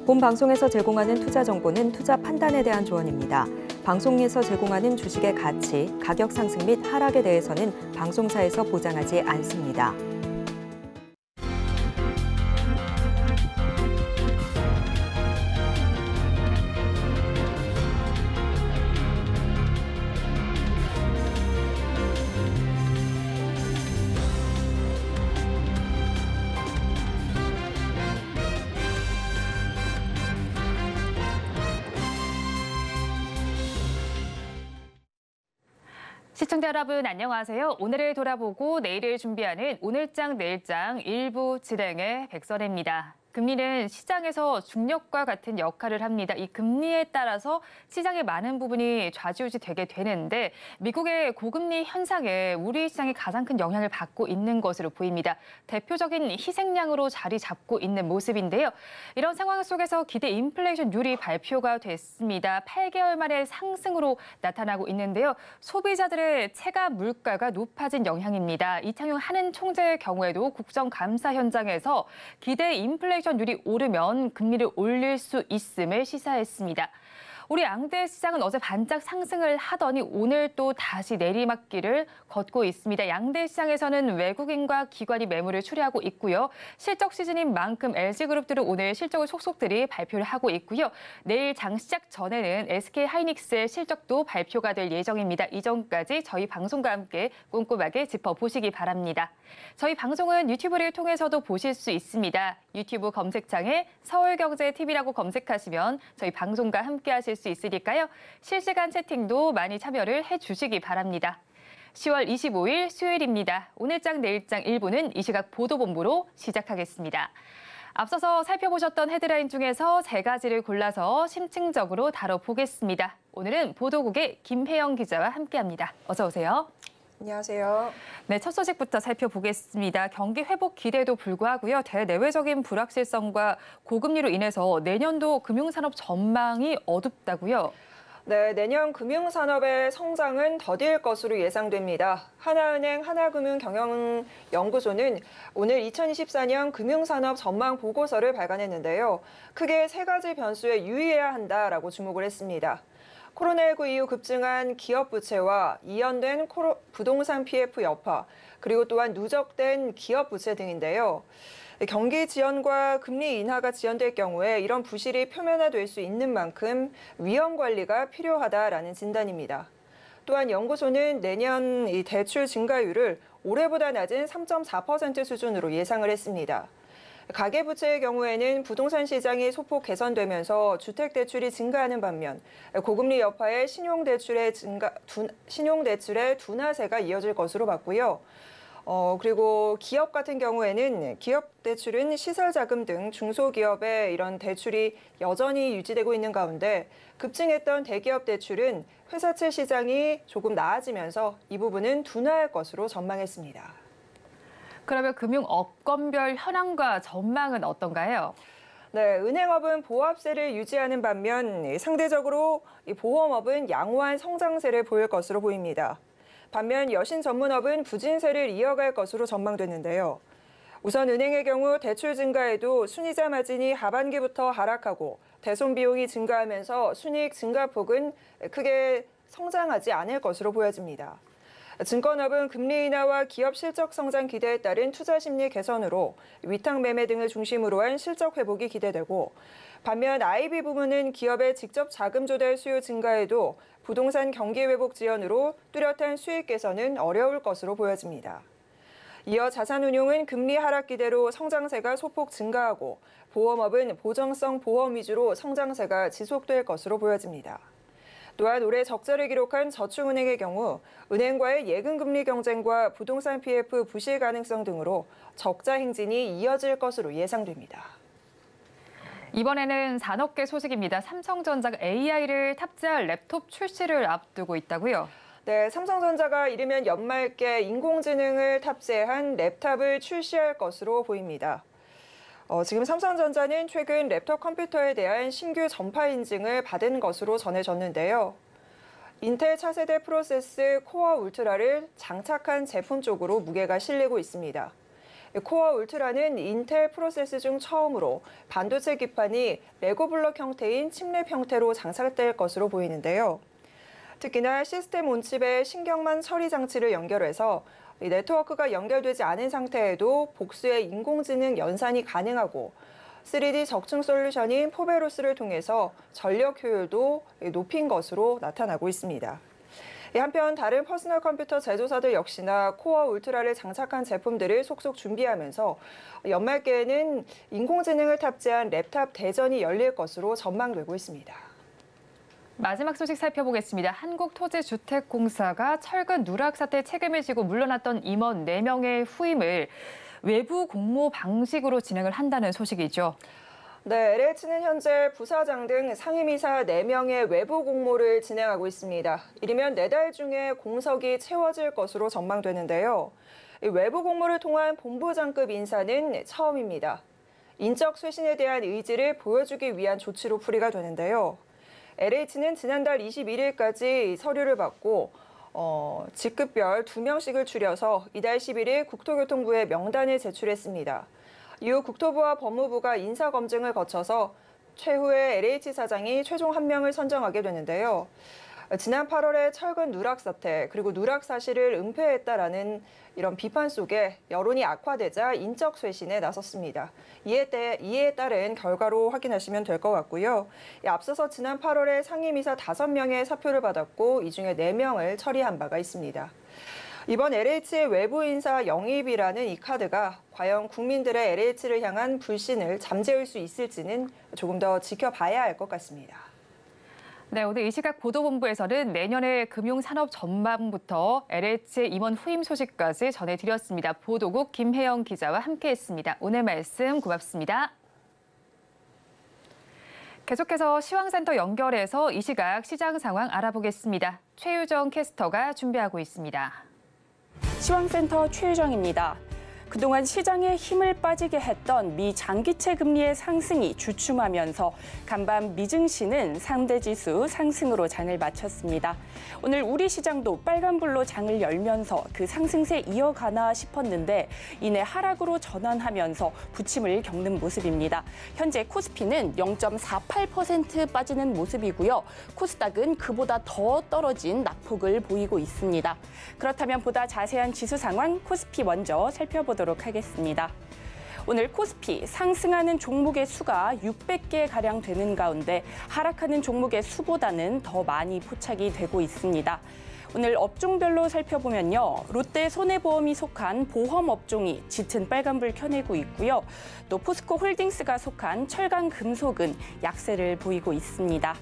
본 방송에서 제공하는 투자 정보는 투자 판단에 대한 조언입니다. 방송에서 제공하는 주식의 가치, 가격 상승 및 하락에 대해서는 방송사에서 보장하지 않습니다. 시청자 여러분 안녕하세요. 오늘을 돌아보고 내일을 준비하는 오늘장 내일장 일부 진행의 백선혜입니다. 금리는 시장에서 중력과 같은 역할을 합니다. 이 금리에 따라서 시장의 많은 부분이 좌지우지되게 되는데 미국의 고금리 현상에 우리 시장이 가장 큰 영향을 받고 있는 것으로 보입니다. 대표적인 희생양으로 자리 잡고 있는 모습인데요. 이런 상황 속에서 기대 인플레이션율이 발표가 됐습니다. 8개월 만에 상승으로 나타나고 있는데요. 소비자들의 체감 물가가 높아진 영향입니다. 이창용 한은 총재의 경우에도 국정감사 현장에서 기대 인플레이션율이 오르면 금리를 올릴 수 있음을 시사했습니다. 우리 양대 시장은 어제 반짝 상승을 하더니 오늘 또 다시 내리막길을 걷고 있습니다. 양대 시장에서는 외국인과 기관이 매물을 추리하고 있고요. 실적 시즌인 만큼 LG그룹들은 오늘 실적을 속속들이 발표를 하고 있고요. 내일 장 시작 전에는 SK하이닉스의 실적도 발표가 될 예정입니다. 이전까지 저희 방송과 함께 꼼꼼하게 짚어보시기 바랍니다. 저희 방송은 유튜브를 통해서도 보실 수 있습니다. 유튜브 검색창에 서울경제TV라고 검색하시면 저희 방송과 함께 하실 수 있으니까요. 실시간 채팅도 많이 참여를 해주시기 바랍니다. 10월 25일 수요일입니다. 오늘장 내일장 1부는 이 시각 보도본부로 시작하겠습니다. 앞서서 살펴보셨던 헤드라인 중에서 3가지를 골라서 심층적으로 다뤄보겠습니다. 오늘은 보도국의 김혜영 기자와 함께합니다. 어서 오세요. 안녕하세요. 네, 첫 소식부터 살펴보겠습니다. 경기 회복 기대에도 불구하고요. 대내외적인 불확실성과 고금리로 인해서 내년도 금융산업 전망이 어둡다고요? 네, 내년 금융산업의 성장은 더딜 것으로 예상됩니다. 하나은행 하나금융경영연구소는 오늘 2024년 금융산업 전망 보고서를 발간했는데요. 크게 3가지 변수에 유의해야 한다라고 주목을 했습니다. 코로나19 이후 급증한 기업 부채와 이연된 부동산 PF 여파, 그리고 또한 누적된 기업 부채 등인데요. 경기 지연과 금리 인하가 지연될 경우에 이런 부실이 표면화될 수 있는 만큼 위험 관리가 필요하다라는 진단입니다. 또한 연구소는 내년 이 대출 증가율을 올해보다 낮은 3.4% 수준으로 예상을 했습니다. 가계부채의 경우에는 부동산 시장이 소폭 개선되면서 주택대출이 증가하는 반면 고금리 여파에 신용대출의 둔화세가 이어질 것으로 봤고요. 그리고 기업 같은 경우에는 기업대출은 시설자금 등 중소기업의 이런 대출이 여전히 유지되고 있는 가운데 급증했던 대기업 대출은 회사채 시장이 조금 나아지면서 이 부분은 둔화할 것으로 전망했습니다. 그러면 금융업권별 현황과 전망은 어떤가요? 네, 은행업은 보합세를 유지하는 반면 상대적으로 보험업은 양호한 성장세를 보일 것으로 보입니다. 반면 여신 전문업은 부진세를 이어갈 것으로 전망됐는데요. 우선 은행의 경우 대출 증가에도 순이자 마진이 하반기부터 하락하고 대손 비용이 증가하면서 순이익 증가폭은 크게 성장하지 않을 것으로 보여집니다. 증권업은 금리 인하와 기업 실적 성장 기대에 따른 투자 심리 개선으로 위탁 매매 등을 중심으로 한 실적 회복이 기대되고 반면 IB 부문은 기업의 직접 자금 조달 수요 증가에도 부동산 경기 회복 지연으로 뚜렷한 수익 개선은 어려울 것으로 보여집니다. 이어 자산운용은 금리 하락 기대로 성장세가 소폭 증가하고 보험업은 보정성 보험 위주로 성장세가 지속될 것으로 보여집니다. 또한 올해 적자를 기록한 저축은행의 경우 은행과의 예금금리 경쟁과 부동산 PF 부실 가능성 등으로 적자 행진이 이어질 것으로 예상됩니다. 이번에는 산업계 소식입니다. 삼성전자가 AI를 탑재할 랩톱 출시를 앞두고 있다고요? 네, 삼성전자가 이르면 연말께 인공지능을 탑재한 랩탑을 출시할 것으로 보입니다. 지금 삼성전자는 최근 랩톱 컴퓨터에 대한 신규 전파 인증을 받은 것으로 전해졌는데요. 인텔 차세대 프로세스 코어 울트라를 장착한 제품 쪽으로 무게가 실리고 있습니다. 코어 울트라는 인텔 프로세스 중 처음으로 반도체 기판이 레고 블럭 형태인 칩랩 형태로 장착될 것으로 보이는데요. 특히나 시스템 온칩에 신경망 처리 장치를 연결해서 이 네트워크가 연결되지 않은 상태에도 복수의 인공지능 연산이 가능하고 3D 적층 솔루션인 포베로스를 통해서 전력 효율도 높인 것으로 나타나고 있습니다. 한편 다른 퍼스널 컴퓨터 제조사들 역시나 코어 울트라를 장착한 제품들을 속속 준비하면서 연말께에는 인공지능을 탑재한 랩탑 대전이 열릴 것으로 전망되고 있습니다. 마지막 소식 살펴보겠습니다. 한국토지주택공사가 철근 누락 사태 책임을 지고 물러났던 임원 4명의 후임을 외부 공모 방식으로 진행을 한다는 소식이죠. 네, LH는 현재 부사장 등 상임이사 4명의 외부 공모를 진행하고 있습니다. 이르면 4달 중에 공석이 채워질 것으로 전망되는데요. 외부 공모를 통한 본부장급 인사는 처음입니다. 인적 쇄신에 대한 의지를 보여주기 위한 조치로 풀이가 되는데요. LH는 지난달 21일까지 서류를 받고 직급별 2명씩을 추려서 이달 11일 국토교통부에 명단을 제출했습니다. 이후 국토부와 법무부가 인사검증을 거쳐서 최후의 LH 사장이 최종 1명을 선정하게 되는데요. 지난 8월에 철근 누락 사태 그리고 누락 사실을 은폐했다라는 이런 비판 속에 여론이 악화되자 인적 쇄신에 나섰습니다. 이에 따른 결과로 확인하시면 될 것 같고요. 앞서서 지난 8월에 상임이사 5명의 사표를 받았고 이 중에 4명을 처리한 바가 있습니다. 이번 LH의 외부 인사 영입이라는 이 카드가 과연 국민들의 LH를 향한 불신을 잠재울 수 있을지는 조금 더 지켜봐야 할 것 같습니다. 네, 오늘 이 시각 보도본부에서는 내년의 금융산업 전망부터 LH 임원 후임 소식까지 전해드렸습니다. 보도국 김혜영 기자와 함께했습니다. 오늘 말씀 고맙습니다. 계속해서 시황센터 연결해서 이 시각 시장 상황 알아보겠습니다. 최유정 캐스터가 준비하고 있습니다. 시황센터 최유정입니다. 그동안 시장에 힘을 빠지게 했던 미 장기채 금리의 상승이 주춤하면서 간밤 미증시는 상대 지수 상승으로 장을 마쳤습니다. 오늘 우리 시장도 빨간불로 장을 열면서 그 상승세 이어가나 싶었는데 이내 하락으로 전환하면서 부침을 겪는 모습입니다. 현재 코스피는 0.48% 빠지는 모습이고요. 코스닥은 그보다 더 떨어진 낙폭을 보이고 있습니다. 그렇다면 보다 자세한 지수 상황 코스피 먼저 살펴보도록 하겠습니다. 오늘 코스피 상승하는 종목의 수가 600개 가량 되는 가운데 하락하는 종목의 수보다는 더 많이 포착이 되고 있습니다. 오늘 업종별로 살펴보면요. 롯데 손해보험이 속한 보험 업종이 짙은 빨간불 켜내고 있고요. 또 포스코 홀딩스가 속한 철강 금속은 약세를 보이고 있습니다.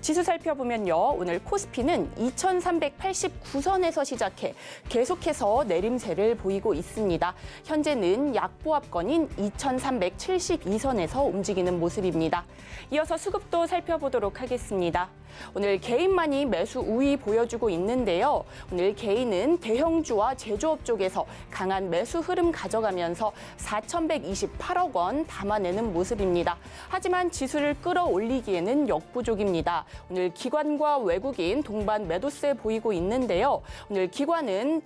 지수 살펴보면요. 오늘 코스피는 2389선에서 시작해 계속해서 내림세를 보이고 있습니다. 현재는 약보합권인 2372선에서 움직이는 모습입니다. 이어서 수급도 살펴보도록 하겠습니다. 오늘 개인만이 매수 우위 보여주고 있는데요. 오늘 개인은 대형주와 제조업 쪽에서 강한 매수 흐름 가져가면서 4,128억 원 담아내는 모습입니다. 하지만 지수를 끌어올리기에는 역부족입니다. 오늘 기관과 외국인 동반 매도세 보이고 있는데요. 오늘 기관은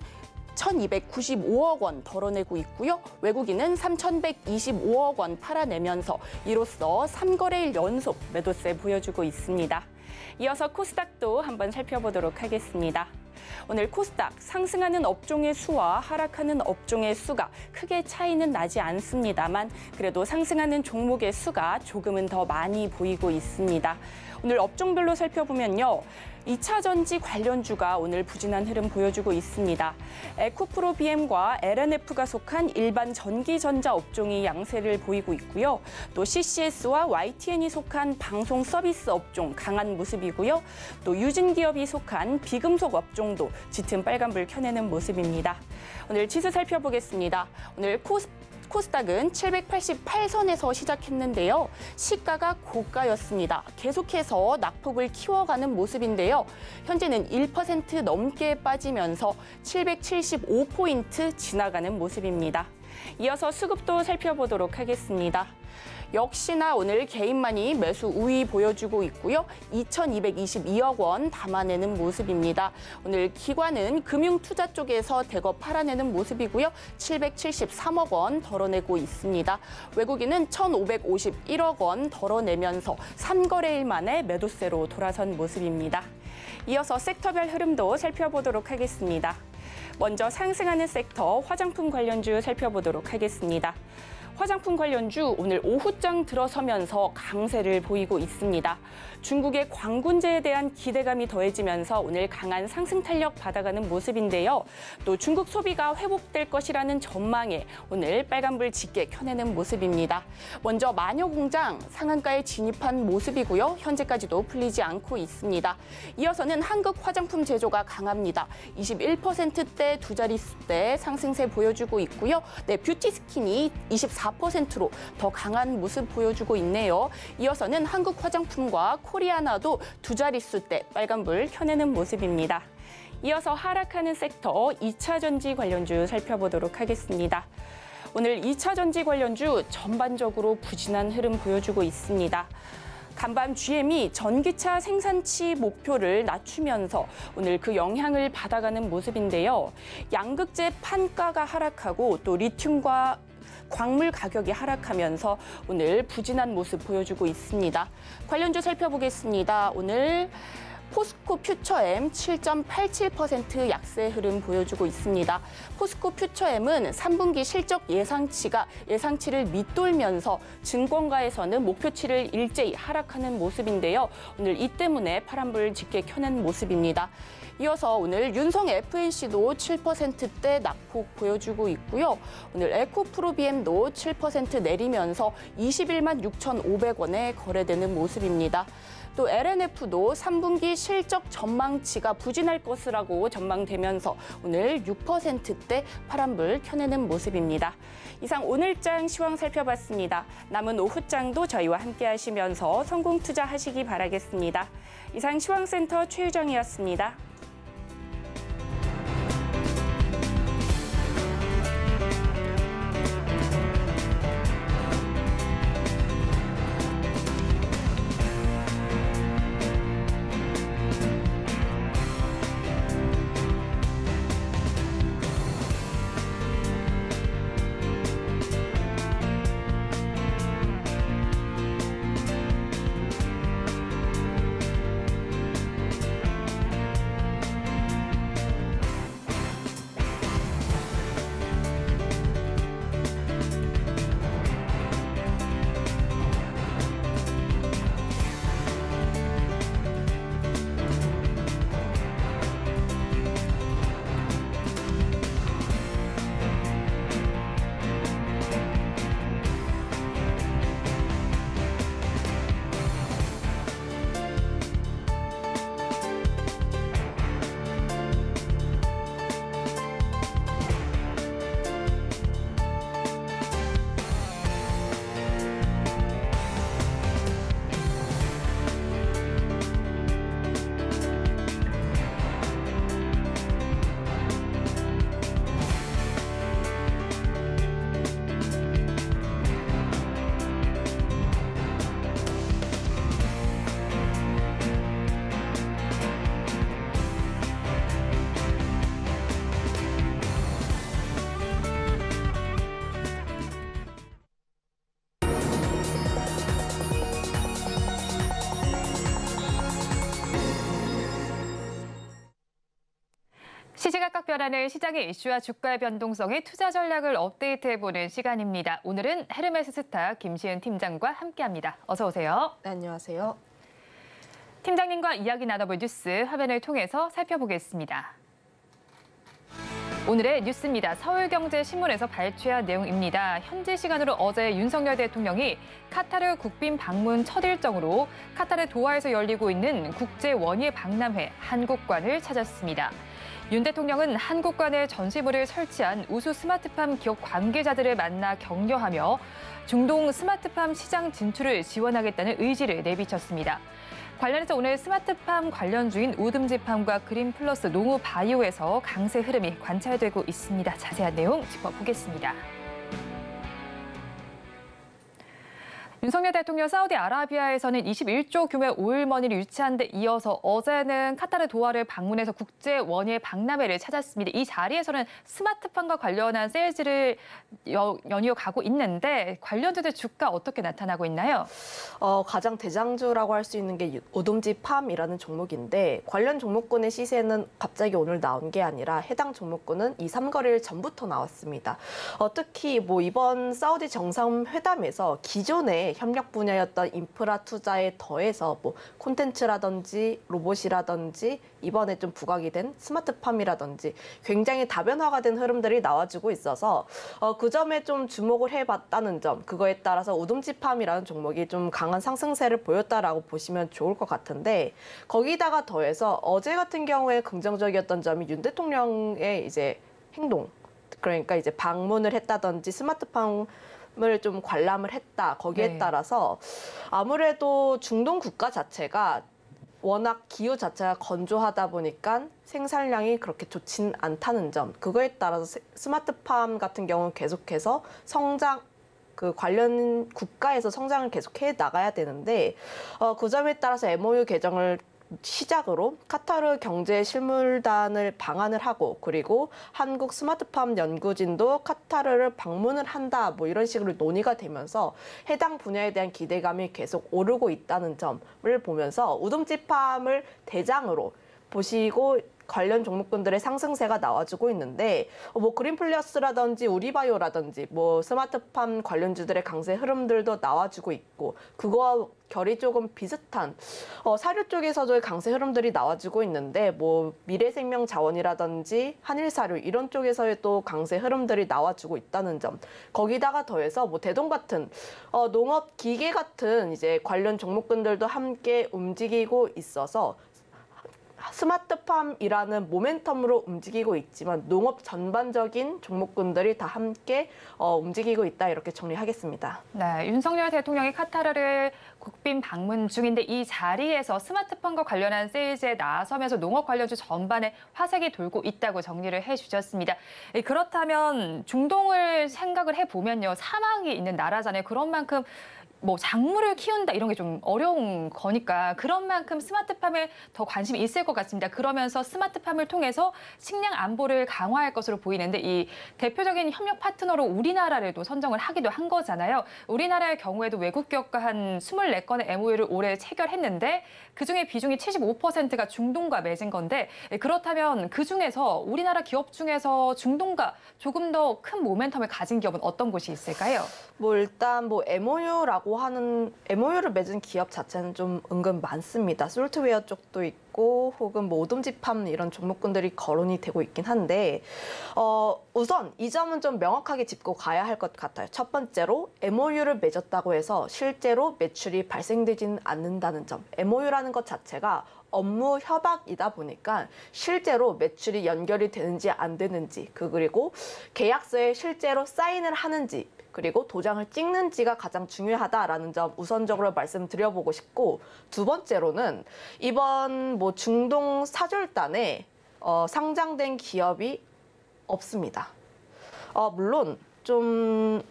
1,295억 원 덜어내고 있고요. 외국인은 3,125억 원 팔아내면서 이로써 3거래일 연속 매도세 보여주고 있습니다. 이어서 코스닥도 한번 살펴보도록 하겠습니다. 오늘 코스닥 상승하는 업종의 수와 하락하는 업종의 수가 크게 차이는 나지 않습니다만 그래도 상승하는 종목의 수가 조금은 더 많이 보이고 있습니다. 오늘 업종별로 살펴보면요. 2차 전지 관련주가 오늘 부진한 흐름 보여주고 있습니다. 에코프로 BM과 LNF가 속한 일반 전기전자 업종이 양세를 보이고 있고요. 또 CCS와 YTN이 속한 방송 서비스 업종 강한 모습이고요. 또 유진기업이 속한 비금속 업종도 짙은 빨간불 켜내는 모습입니다. 오늘 지수 살펴보겠습니다. 오늘 코스닥은 788선에서 시작했는데요. 시가가 고가였습니다. 계속해서 낙폭을 키워가는 모습인데요. 현재는 1% 넘게 빠지면서 775포인트 지나가는 모습입니다. 이어서 수급도 살펴보도록 하겠습니다. 역시나 오늘 개인만이 매수 우위 보여주고 있고요. 2,222억 원 담아내는 모습입니다. 오늘 기관은 금융투자 쪽에서 대거 팔아내는 모습이고요. 773억 원 덜어내고 있습니다. 외국인은 1,551억 원 덜어내면서 3거래일 만에 매도세로 돌아선 모습입니다. 이어서 섹터별 흐름도 살펴보도록 하겠습니다. 먼저 상승하는 섹터 화장품 관련주 살펴보도록 하겠습니다. 화장품 관련주 오늘 오후장 들어서면서 강세를 보이고 있습니다. 중국의 광군제에 대한 기대감이 더해지면서 오늘 강한 상승 탄력 받아가는 모습인데요. 또 중국 소비가 회복될 것이라는 전망에 오늘 빨간불 짙게 켜내는 모습입니다. 먼저 마녀공장 상한가에 진입한 모습이고요. 현재까지도 풀리지 않고 있습니다. 이어서는 한국 화장품 제조가 강합니다. 21%대 두 자릿수대 상승세 보여주고 있고요. 네, 뷰티 스킨이 24%로 더 강한 모습 보여주고 있네요. 이어서는 한국 화장품과 코리아나도 두 자릿수대 빨간불 켜내는 모습입니다. 이어서 하락하는 섹터 2차 전지 관련주 살펴보도록 하겠습니다. 오늘 2차 전지 관련주 전반적으로 부진한 흐름 보여주고 있습니다. 간밤 GM이 전기차 생산치 목표를 낮추면서 오늘 그 영향을 받아가는 모습인데요. 양극재 판가가 하락하고 또 리튬과 광물 가격이 하락하면서 오늘 부진한 모습 보여주고 있습니다. 관련주 살펴보겠습니다. 오늘 포스코 퓨처엠 7.87% 약세 흐름 보여주고 있습니다. 포스코 퓨처엠은 3분기 실적 예상치를 밑돌면서 증권가에서는 목표치를 일제히 하락하는 모습인데요. 오늘 이 때문에 파란불 짙게 켜낸 모습입니다. 이어서 오늘 윤성 FNC도 7%대 낙폭 보여주고 있고요. 오늘 에코프로비엠도 7% 내리면서 21만 6,500원에 거래되는 모습입니다. 또 LNF도 3분기 실적 전망치가 부진할 것이라고 전망되면서 오늘 6%대 파란불 켜내는 모습입니다. 이상 오늘장 시황 살펴봤습니다. 남은 오후장도 저희와 함께 하시면서 성공 투자하시기 바라겠습니다. 이상 시황센터 최유정이었습니다. 시시각각 변하는 시장의 이슈와 주가의 변동성에 투자 전략을 업데이트해보는 시간입니다. 오늘은 헤르메스 스타 김시은 팀장과 함께합니다. 어서 오세요. 네, 안녕하세요. 팀장님과 이야기 나눠볼 뉴스 화면을 통해서 살펴보겠습니다. 오늘의 뉴스입니다. 서울경제신문에서 발췌한 내용입니다. 현지 시간으로 어제 윤석열 대통령이 카타르 국빈 방문 첫 일정으로 카타르 도하에서 열리고 있는 국제원예 박람회 한국관을 찾았습니다. 윤 대통령은 한국관에 전시물을 설치한 우수 스마트팜 기업 관계자들을 만나 격려하며 중동 스마트팜 시장 진출을 지원하겠다는 의지를 내비쳤습니다. 관련해서 오늘 스마트팜 관련주인 우듬지팜과 그린플러스 농우바이오에서 강세 흐름이 관찰되고 있습니다. 자세한 내용 짚어보겠습니다. 윤석열 대통령 사우디아라비아에서는 21조 규모의 오일머니를 유치한 데 이어서 어제는 카타르 도하를 방문해서 국제 원예 박람회를 찾았습니다. 이 자리에서는 스마트폰과 관련한 세일즈를 연이어 가고 있는데 관련주들 주가 어떻게 나타나고 있나요? 가장 대장주라고 할 수 있는 게 우듬지팜이라는 종목인데 관련 종목군의 시세는 갑자기 오늘 나온 게 아니라 해당 종목군은 2, 3거래일 전부터 나왔습니다. 특히 뭐 이번 사우디 정상회담에서 기존의 협력 분야였던 인프라 투자에 더해서 뭐 콘텐츠라든지 로봇이라든지 이번에 좀 부각이 된 스마트팜이라든지 굉장히 다변화가 된 흐름들이 나와주고 있어서 그 점에 좀 주목을 해봤다는 점, 그거에 따라서 우듬지팜이라는 종목이 좀 강한 상승세를 보였다라고 보시면 좋을 것 같은데 거기다가 더해서 어제 같은 경우에 긍정적이었던 점이 윤 대통령의 이제 행동, 그러니까 이제 방문을 했다든지 스마트팜 을 좀 관람을 했다. 거기에 따라서 아무래도 중동 국가 자체가 워낙 기후 자체가 건조하다 보니까 생산량이 그렇게 좋진 않다는 점. 그거에 따라서 스마트팜 같은 경우는 계속해서 성장, 그 관련 국가에서 성장을 계속해 나가야 되는데 그 점에 따라서 MOU 개정을 시작으로 카타르 경제 실무단을 방한을 하고 그리고 한국 스마트팜 연구진도 카타르를 방문을 한다 뭐 이런 식으로 논의가 되면서 해당 분야에 대한 기대감이 계속 오르고 있다는 점을 보면서 우듬지팜을 대장으로 보시고 관련 종목군들의 상승세가 나와주고 있는데 뭐 그린플러스라든지 우리바이오라든지 뭐 스마트팜 관련주들의 강세 흐름들도 나와주고 있고 그거와 결이 조금 비슷한 사료 쪽에서도 강세 흐름들이 나와주고 있는데 뭐 미래생명자원이라든지 한일사료 이런 쪽에서의 또 강세 흐름들이 나와주고 있다는 점. 거기다가 더해서 뭐 대동 같은 농업 기계 같은 이제 관련 종목군들도 함께 움직이고 있어서 스마트팜이라는 모멘텀으로 움직이고 있지만 농업 전반적인 종목군들이 다 함께 움직이고 있다 이렇게 정리하겠습니다. 네, 윤석열 대통령이 카타르를 국빈 방문 중인데 이 자리에서 스마트폰과 관련한 세일즈에 나서면서 농업 관련주 전반에 화색이 돌고 있다고 정리를 해주셨습니다. 그렇다면 중동을 생각을 해보면요. 사막이 있는 나라잖아요. 그런 만큼 뭐 작물을 키운다 이런 게 좀 어려운 거니까 그런 만큼 스마트팜에 더 관심이 있을 것 같습니다. 그러면서 스마트팜을 통해서 식량 안보를 강화할 것으로 보이는데 이 대표적인 협력 파트너로 우리나라를 또 선정을 하기도 한 거잖아요. 우리나라의 경우에도 외국 기업과 한 24건의 MOU를 올해 체결했는데 그중에 비중이 75%가 중동과 맺은 건데 그렇다면 그중에서 우리나라 기업 중에서 중동과 조금 더 큰 모멘텀을 가진 기업은 어떤 곳이 있을까요? 뭐 일단 뭐 MOU라고 하는 MOU를 맺은 기업 자체는 좀 은근 많습니다. 솔트웨어 쪽도 있고 혹은 뭐 오듬지팜 이런 종목군들이 거론이 되고 있긴 한데 우선 이 점은 좀 명확하게 짚고 가야 할 것 같아요. 첫 번째로 MOU를 맺었다고 해서 실제로 매출이 발생되지는 않는다는 점. MOU라는 것 자체가 업무 협약이다 보니까 실제로 매출이 연결이 되는지 안 되는지 그리고 계약서에 실제로 사인을 하는지 그리고 도장을 찍는지가 가장 중요하다라는 점 우선적으로 말씀드려보고 싶고 두 번째로는 이번 뭐 중동 사절단에 상장된 기업이 없습니다. 물론 좀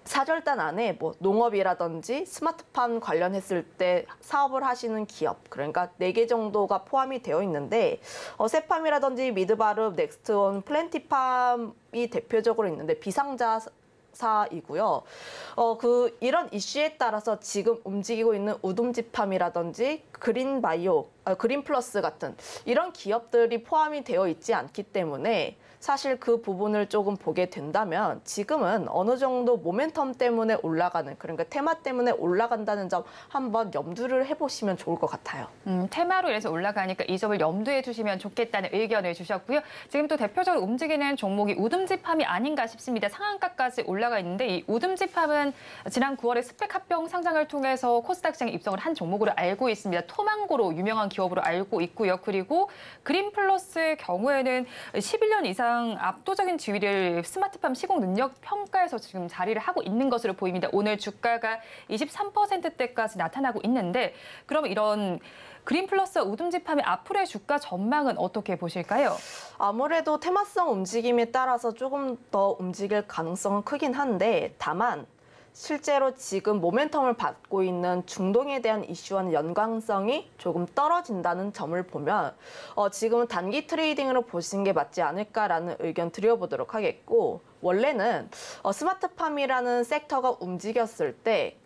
사절단 안에 뭐 농업이라든지 스마트팜 관련했을 때 사업을 하시는 기업 그러니까 4개 정도가 포함이 되어 있는데 세팜이라든지 미드바르, 넥스트온, 플랜티팜이 대표적으로 있는데 비상자 사이고요. 이런 이슈에 따라서 지금 움직이고 있는 우듬지팜이라든지 그린플러스 같은 이런 기업들이 포함이 되어 있지 않기 때문에 사실 그 부분을 조금 보게 된다면 지금은 어느 정도 모멘텀 때문에 올라가는 그러니까 테마 때문에 올라간다는 점 한번 염두를 해보시면 좋을 것 같아요. 테마로 인해서 올라가니까 이 점을 염두에 두시면 좋겠다는 의견을 주셨고요. 지금 또 대표적으로 움직이는 종목이 우듬지팜이 아닌가 싶습니다. 상한가까지 올라가 있는데 이 우듬지팜은 지난 9월에 스펙 합병 상장을 통해서 코스닥 시장에 입성을 한 종목으로 알고 있습니다. 토망고로 유명한 기업으로 알고 있고요. 그리고 그린플러스의 경우에는 11년 이상 압도적인 지위를 스마트팜 시공 능력 평가에서 지금 자리를 하고 있는 것으로 보입니다. 오늘 주가가 23%대까지 나타나고 있는데 그럼 이런 그린플러스와 우듬지팜의 앞으로의 주가 전망은 어떻게 보실까요? 아무래도 테마성 움직임에 따라서 조금 더 움직일 가능성은 크긴 한데 다만 실제로 지금 모멘텀을 받고 있는 중동에 대한 이슈와는 연관성이 조금 떨어진다는 점을 보면 지금은 단기 트레이딩으로 보시는 게 맞지 않을까라는 의견 드려보도록 하겠고, 원래는 스마트팜이라는 섹터가 움직였을 때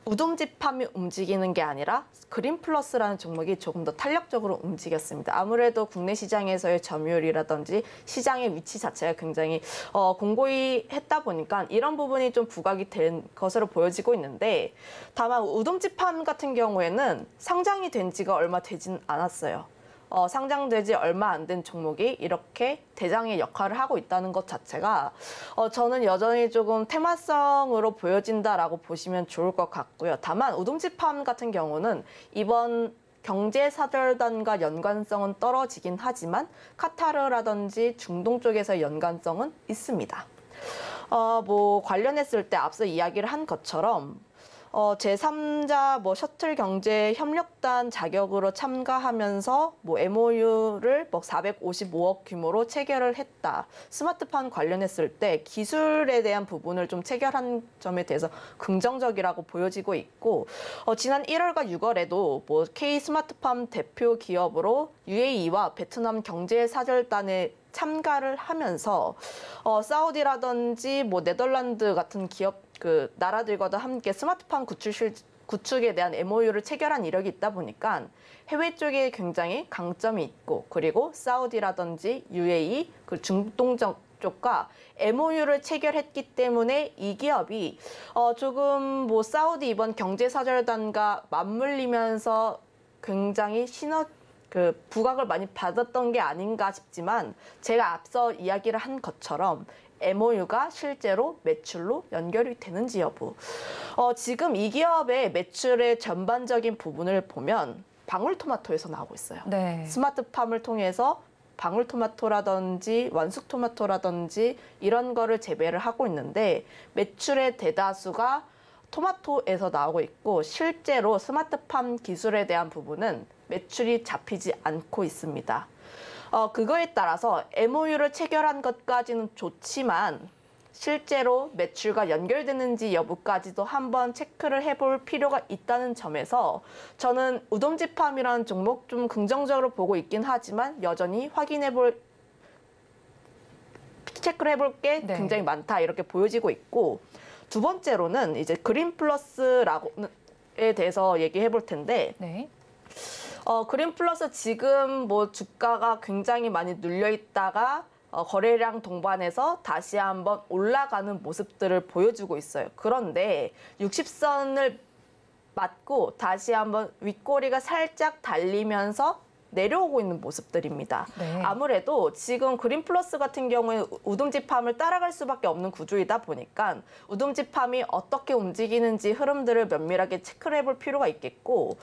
우동집팜이 움직이는 게 아니라 그린플러스라는 종목이 조금 더 탄력적으로 움직였습니다. 아무래도 국내 시장에서의 점유율이라든지 시장의 위치 자체가 굉장히 공고히 했다 보니까 이런 부분이 좀 부각이 된 것으로 보여지고 있는데, 다만 우동집팜 같은 경우에는 상장이 된 지가 얼마 되진 않았어요. 상장되지 얼마 안 된 종목이 이렇게 대장의 역할을 하고 있다는 것 자체가 저는 여전히 조금 테마성으로 보여진다라고 보시면 좋을 것 같고요. 다만 우동집팜 같은 경우는 이번 경제사절단과 연관성은 떨어지긴 하지만 카타르라든지 중동 쪽에서 연관성은 있습니다. 관련했을 때 앞서 이야기를 한 것처럼 제3자 셔틀 경제 협력단 자격으로 참가하면서 MOU를 455억 규모로 체결을 했다. 스마트팜 관련했을 때 기술에 대한 부분을 좀 체결한 점에 대해서 긍정적이라고 보여지고 있고, 지난 1월과 6월에도 K 스마트팜 대표 기업으로 UAE와 베트남 경제사절단에 참가를 하면서 사우디라든지 네덜란드 같은 기업 나라들과도 함께 스마트팜 구축에 대한 MOU를 체결한 이력이 있다 보니까 해외 쪽에 굉장히 강점이 있고, 그리고 사우디라든지 UAE, 중동 쪽과 MOU를 체결했기 때문에 이 기업이 조금 사우디 이번 경제사절단과 맞물리면서 굉장히 부각을 많이 받았던 게 아닌가 싶지만, 제가 앞서 이야기를 한 것처럼 MOU가 실제로 매출로 연결이 되는지 여부. 지금 이 기업의 매출의 전반적인 부분을 보면 방울토마토에서 나오고 있어요. 네. 스마트팜을 통해서 방울토마토라든지 완숙토마토라든지 이런 거를 재배를 하고 있는데, 매출의 대다수가 토마토에서 나오고 있고, 실제로 스마트팜 기술에 대한 부분은 매출이 잡히지 않고 있습니다. 그거에 따라서 MOU를 체결한 것까지는 좋지만 실제로 매출과 연결되는지 여부까지도 한번 체크를 해볼 필요가 있다는 점에서 저는 우동집팜이라는 종목 좀 긍정적으로 보고 있긴 하지만 여전히 체크를 해볼 게 네. 굉장히 많다, 이렇게 보여지고 있고, 두 번째로는 이제 그린플러스에 대해서 얘기해 볼 텐데, 네. 그린플러스 지금 주가가 굉장히 많이 눌려 있다가 거래량 동반해서 다시 한번 올라가는 모습들을 보여주고 있어요. 그런데 60선을 맞고 다시 한번 윗꼬리가 살짝 달리면서 내려오고 있는 모습들입니다. 네. 아무래도 지금 그린플러스 같은 경우에 우동집팜을 따라갈 수밖에 없는 구조이다 보니까 우동집팜이 어떻게 움직이는지 흐름들을 면밀하게 체크를 해볼 필요가 있겠고,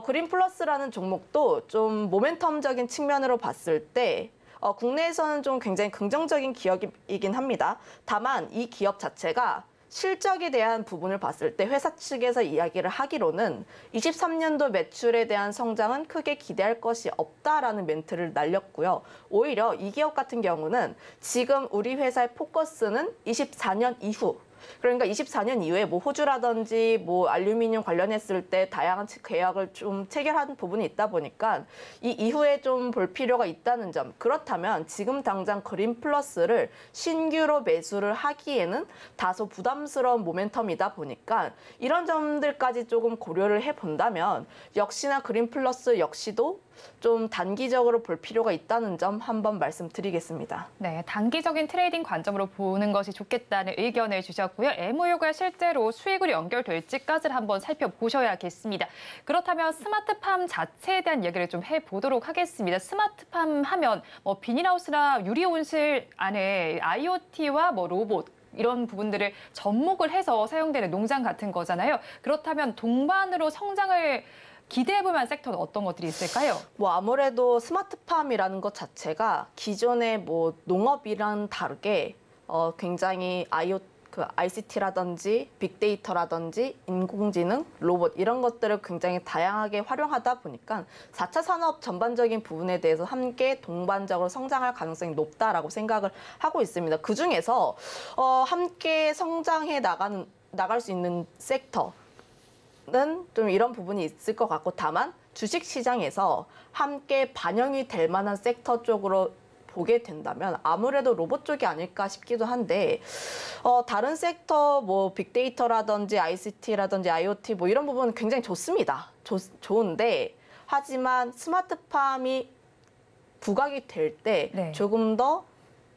그린플러스라는 종목도 좀 모멘텀적인 측면으로 봤을 때 국내에서는 좀 굉장히 긍정적인 기업이긴 합니다. 다만 이 기업 자체가 실적에 대한 부분을 봤을 때 회사 측에서 이야기를 하기로는 23년도 매출에 대한 성장은 크게 기대할 것이 없다라는 멘트를 날렸고요. 오히려 이 기업 같은 경우는 지금 우리 회사의 포커스는 24년 이후, 그러니까 24년 이후에 호주라든지 알루미늄 관련했을 때 다양한 계약을 좀 체결한 부분이 있다 보니까 이 이후에 좀 볼 필요가 있다는 점. 그렇다면 지금 당장 그린플러스를 신규로 매수를 하기에는 다소 부담스러운 모멘텀이다 보니까 이런 점들까지 조금 고려를 해본다면 역시나 그린플러스 역시도 좀 단기적으로 볼 필요가 있다는 점 한번 말씀드리겠습니다. 네, 단기적인 트레이딩 관점으로 보는 것이 좋겠다는 의견을 주셨고요. MOU가 실제로 수익으로 연결될지까지를 한번 살펴보셔야겠습니다. 그렇다면 스마트팜 자체에 대한 얘기를 좀 해보도록 하겠습니다. 스마트팜 하면 비닐하우스나 유리온실 안에 IoT와 로봇, 이런 부분들을 접목을 해서 사용되는 농장 같은 거잖아요. 그렇다면 동반으로 성장을 기대해볼 만한 sek터는 어떤 것들이 있을까요? 아무래도 스마트팜이라는 것 자체가 기존의 농업이랑 다르게 굉장히 ICT라든지 빅데이터라든지 인공지능, 로봇 이런 것들을 굉장히 다양하게 활용하다 보니까 4차 산업 전반적인 부분에 대해서 함께 동반적으로 성장할 가능성이 높다라고 생각을 하고 있습니다. 그중에서 함께 성장해 나가는 나갈 수 있는 섹터는 좀 이런 부분이 있을 것 같고, 다만 주식 시장에서 함께 반영이 될 만한 섹터 쪽으로 보게 된다면 아무래도 로봇 쪽이 아닐까 싶기도 한데, 다른 섹터 뭐 빅데이터라든지 ICT라든지 IoT 뭐 이런 부분은 굉장히 좋습니다. 좋은데, 하지만 스마트팜이 부각이 될 때 네. 조금 더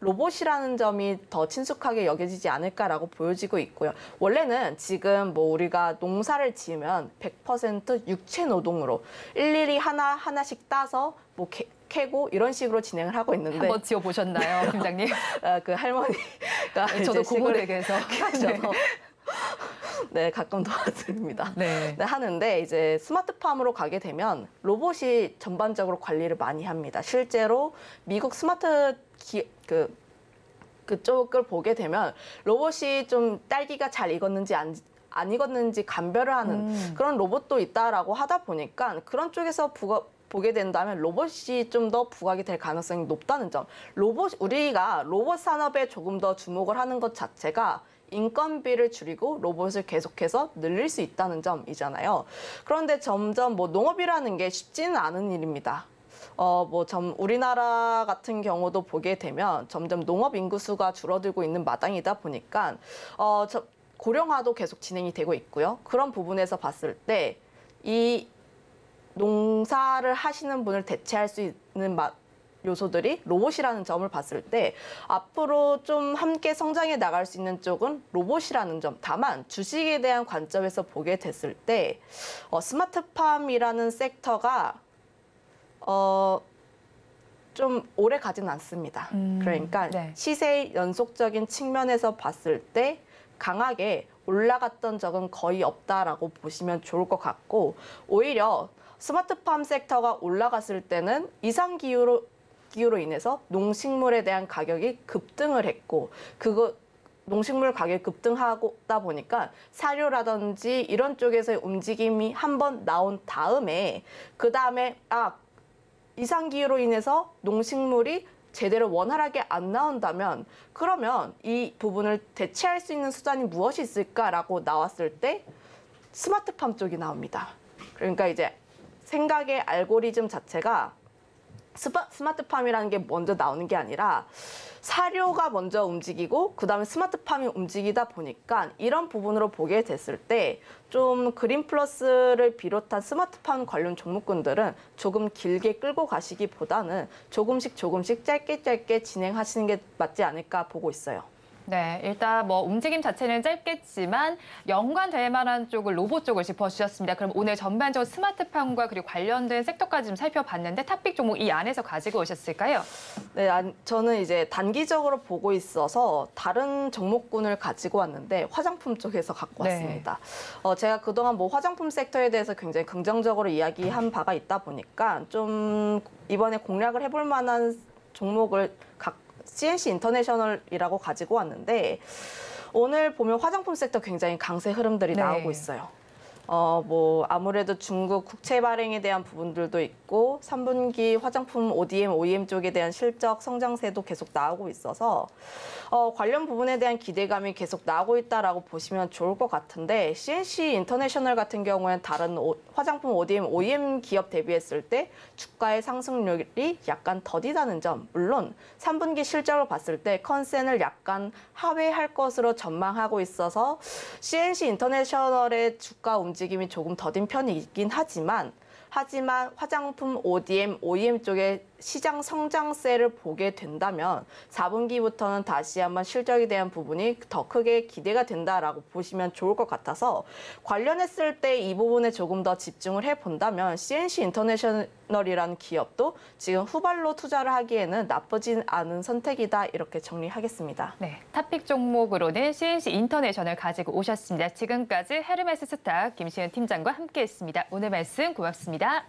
로봇이라는 점이 더 친숙하게 여겨지지 않을까라고 보여지고 있고요. 원래는 지금 뭐 우리가 농사를 지으면 100% 육체 노동으로 일일이 하나씩 따서 뭐 캐고 이런 식으로 진행을 하고 있는데, 한번 지어보셨나요, 팀장님? 그 할머니가 저도 이제 고모댁에서 하셔서 네, 가끔 도와드립니다. 네. 네, 하는데 이제 스마트팜으로 가게 되면 로봇이 전반적으로 관리를 많이 합니다. 실제로 미국 스마트 그쪽을 보게 되면 로봇이 좀 딸기가 잘 익었는지 안 익었는지 감별을 하는 그런 로봇도 있다라고 하다 보니까 그런 쪽에서 보게 된다면 로봇이 좀 더 부각이 될 가능성이 높다는 점. 우리가 로봇 산업에 조금 더 주목을 하는 것 자체가 인건비를 줄이고 로봇을 계속해서 늘릴 수 있다는 점이잖아요. 그런데 점점 뭐 농업이라는 게 쉽지는 않은 일입니다. 우리나라 같은 경우도 보게 되면 점점 농업 인구수가 줄어들고 있는 마당이다 보니까 고령화도 계속 진행이 되고 있고요. 그런 부분에서 봤을 때 이 농사를 하시는 분을 대체할 수 있는 요소들이 로봇이라는 점을 봤을 때 앞으로 좀 함께 성장해 나갈 수 있는 쪽은 로봇이라는 점. 다만 주식에 대한 관점에서 보게 됐을 때 스마트팜이라는 섹터가 좀 오래 가진 않습니다. 그러니까 네. 시세의 연속적인 측면에서 봤을 때 강하게 올라갔던 적은 거의 없다라고 보시면 좋을 것 같고, 오히려 스마트팜 섹터가 올라갔을 때는 이상기후로 인해서 농식물에 대한 가격이 급등을 했고, 농식물 가격이 급등하다 보니까 사료라든지 이런 쪽에서의 움직임이 한번 나온 다음에 그 다음에 이상기후로 인해서 농식물이 제대로 원활하게 안 나온다면 그러면 이 부분을 대체할 수 있는 수단이 무엇이 있을까라고 나왔을 때 스마트팜 쪽이 나옵니다. 그러니까 이제 생각의 알고리즘 자체가 스마트팜이라는 게 먼저 나오는 게 아니라 사료가 먼저 움직이고 그다음에 스마트팜이 움직이다 보니까 이런 부분으로 보게 됐을 때 좀 그린플러스를 비롯한 스마트팜 관련 종목군들은 조금 길게 끌고 가시기보다는 조금씩 짧게 진행하시는 게 맞지 않을까 보고 있어요. 네, 일단 뭐 움직임 자체는 짧겠지만 연관될 만한 쪽을 로봇 쪽을 짚어주셨습니다. 그럼 오늘 전반적으로 스마트팜과 그리고 관련된 섹터까지 좀 살펴봤는데 탑픽 종목 이 안에서 가지고 오셨을까요? 네, 저는 이제 단기적으로 보고 있어서 다른 종목군을 가지고 왔는데 화장품 쪽에서 갖고 왔습니다. 제가 그동안 뭐 화장품 섹터에 대해서 굉장히 긍정적으로 이야기한 바가 있다 보니까 좀 이번에 공략을 해볼 만한 종목을 CNC 인터내셔널이라고 가지고 왔는데, 오늘 보면 화장품 섹터 굉장히 강세 흐름들이 나오고 있어요. 아무래도 중국 국채 발행에 대한 부분들도 있고 3분기 화장품 ODM 쪽에 대한 실적 성장세도 계속 나오고 있어서 관련 부분에 대한 기대감이 계속 나오고 있다라고 보시면 좋을 것 같은데, CNC 인터내셔널 같은 경우에는 다른 화장품 OEM 기업 대비했을 때 주가의 상승률이 약간 더디다는 점, 물론 3분기 실적을 봤을 때 컨센을 약간 하회할 것으로 전망하고 있어서 CNC 인터내셔널의 주가 움직임이 조금 더딘 편이긴 하지만 화장품 OEM 쪽에 시장 성장세를 보게 된다면 4분기부터는 다시 한번 실적에 대한 부분이 더 크게 기대가 된다라고 보시면 좋을 것 같아서, 관련했을 때 이 부분에 조금 더 집중을 해본다면 CNC 인터내셔널이라는 기업도 지금 후발로 투자를 하기에는 나쁘진 않은 선택이다, 이렇게 정리하겠습니다. 네, 탑픽 종목으로는 CNC 인터내셔널 가지고 오셨습니다. 지금까지 헤르메스 스탁 김시은 팀장과 함께했습니다. 오늘 말씀 고맙습니다.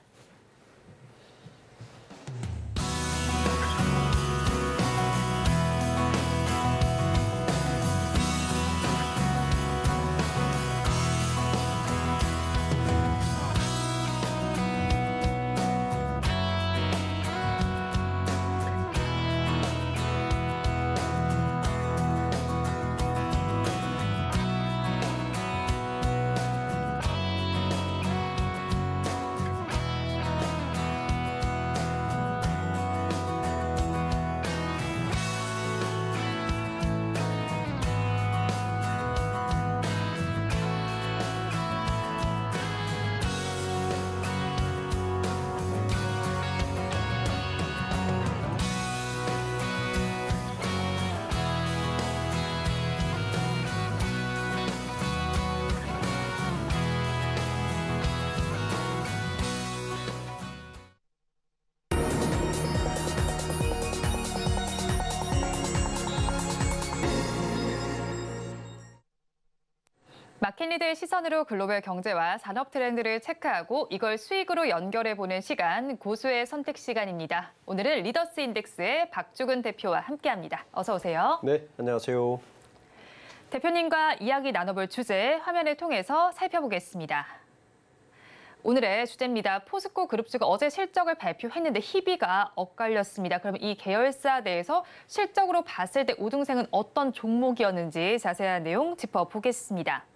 마켓리드의 시선으로 글로벌 경제와 산업 트렌드를 체크하고 이걸 수익으로 연결해보는 시간, 고수의 선택 시간입니다. 오늘은 리더스 인덱스의 박주근 대표와 함께합니다. 어서 오세요. 네, 안녕하세요. 대표님과 이야기 나눠볼 주제 화면을 통해서 살펴보겠습니다. 오늘의 주제입니다. 포스코 그룹주가 어제 실적을 발표했는데 희비가 엇갈렸습니다. 그럼 이 계열사 내에서 실적으로 봤을 때 우등생은 어떤 종목이었는지 자세한 내용 짚어보겠습니다.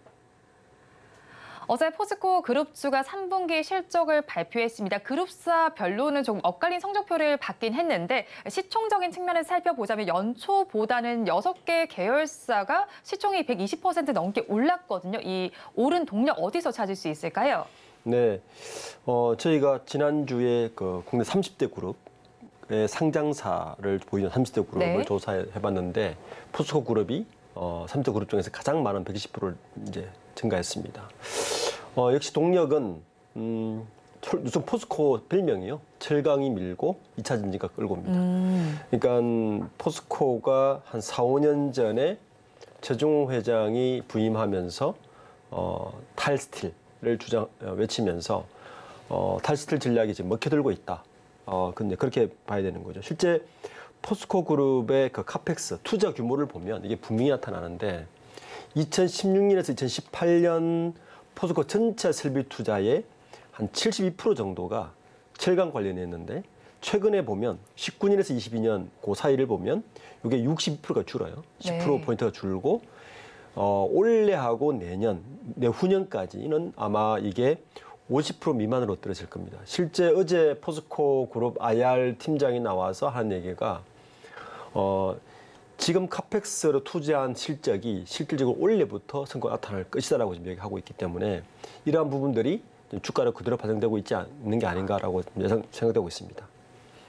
어제 포스코 그룹주가 3분기 실적을 발표했습니다. 그룹사별로는 조금 엇갈린 성적표를 받긴 했는데 시총적인 측면에서 살펴보자면 연초보다는 6개 계열사가 시총이 120% 넘게 올랐거든요. 이 오른 동력 어디서 찾을 수 있을까요? 네, 저희가 지난주에 그 국내 30대 그룹의 상장사를 보이는 30대 그룹을 네. 조사해봤는데 포스코 그룹이 30대 그룹 중에서 가장 많은 120%를 이제 증가했습니다. 역시 동력은 요즘 포스코 별명이요. 철강이 밀고 2차 전지가 끌고 옵니다. 그러니까 포스코가 한 4, 5년 전에 최종호 회장이 부임하면서 탈스틸을 외치면서 탈스틸 전략이 지금 먹혀들고 있다. 근데 그렇게 봐야 되는 거죠. 실제 포스코 그룹의 그 카펙스 투자 규모를 보면 이게 분명히 나타나는데 2016년에서 2018년 포스코 전체 설비 투자의 한 72% 정도가 철강 관련했는데 최근에 보면 19년에서 22년 그 사이를 보면 이게 62%가 줄어요. 10%포인트가 줄고 올해하고 내후년까지는 아마 이게 50% 미만으로 떨어질 겁니다. 실제 어제 포스코 그룹 IR 팀장이 나와서 하는 얘기가 지금 카펙스로 투자한 실적이 실질적으로 올해부터 성과가 나타날 것이다라고 지금 얘기하고 있기 때문에 이러한 부분들이 주가로 그대로 반영되고 있지 않는 게 아닌가라고 생각되고 있습니다.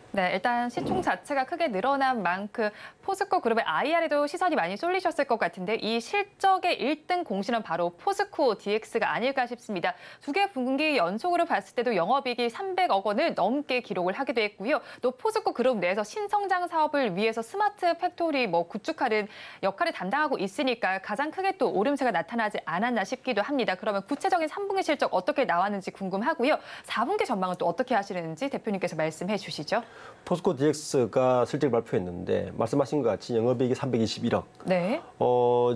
네, 일단 시총 자체가 크게 늘어난 만큼 포스코 그룹의 IR에도 시선이 많이 쏠리셨을 것 같은데 이 실적의 1등 공신은 바로 포스코 DX가 아닐까 싶습니다. 두 개 분기 연속으로 봤을 때도 영업이익이 300억 원을 넘게 기록을 하기도 했고요. 또 포스코 그룹 내에서 신성장 사업을 위해서 스마트 팩토리 구축하는 역할을 담당하고 있으니까 가장 크게 또 오름세가 나타나지 않았나 싶기도 합니다. 그러면 구체적인 3분기 실적 어떻게 나왔는지 궁금하고요. 4분기 전망은 또 어떻게 하시는지 대표님께서 말씀해 주시죠. 포스코 DX가 실적을 발표했는데 말씀하신 것 같이 영업이익이 321억. 네.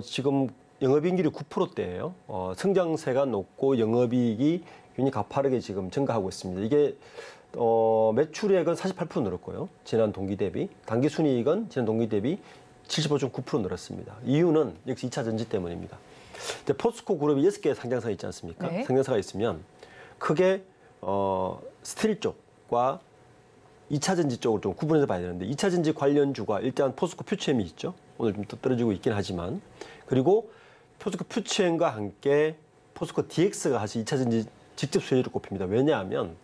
지금 영업이익률이 9%대예요. 성장세가 높고 영업이익이 굉장히 가파르게 지금 증가하고 있습니다. 이게 매출액은 48% 늘었고요. 지난 동기 대비. 당기순이익은 지난 동기 대비 75.9% 늘었습니다. 이유는 역시 2차 전지 때문입니다. 포스코 그룹이 6개의 상장사가 있지 않습니까? 네. 상장사가 있으면 크게 스틸 쪽과 2차 전지 쪽으로 좀 구분해서 봐야 되는데 2차 전지 관련주가 일단 포스코 퓨처엠이 있죠. 오늘 좀 떨어지고 있긴 하지만 그리고 포스코 퓨처엠과 함께 포스코 DX가 사실 2차 전지 직접 수혜를 꼽힙니다. 왜냐하면